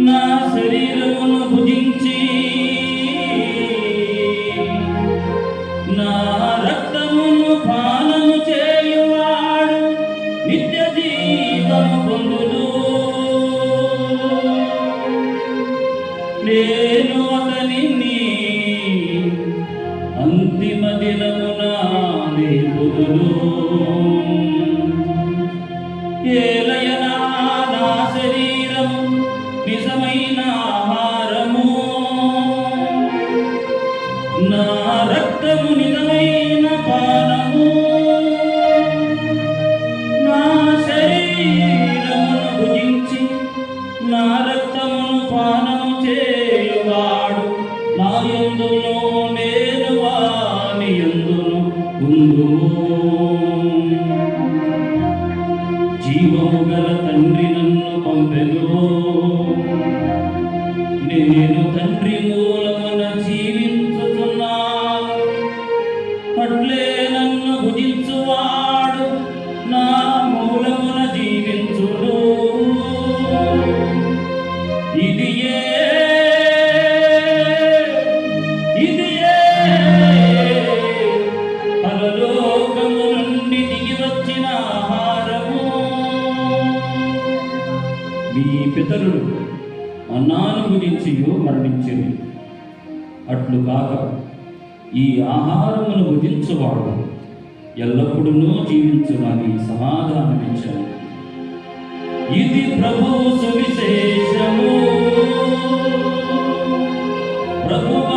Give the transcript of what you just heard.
నా శరీరమును భుజించి నా రక్తమును పానము చేయువాడు నిత్య జీవము పొందును. నేను అతనిని అంతిమ దినమున లేపుదును. ఏలయనా నా శరీరము నిజమైన ఆహారము, నా రక్తము నిజమైన పానము. నా శరీరమును భుజించి నా రక్తమును పానము చేయువాడు నా యందును నేను వాని యందును ఉందుము. జీవము గల తండ్రి నన్ను పంపెను, నేను తండ్రి మూలమున జీవించుతున్నాను. అట్లే నన్ను భుజించువాడు నా మూలమున జీవించుడు. ఇదియే పరలోకము నుండి దిగి వచ్చిన ఆహారము. మీ పితరులు అన్నాను గురించి మరణించింది, అట్లు కాక ఈ ఆహారమును భుజించువాడు ఎల్లప్పుడూ జీవించునని సమాధానమిచ్చాను. ఇది ప్రభువు సువిశేషము. ప్రభువా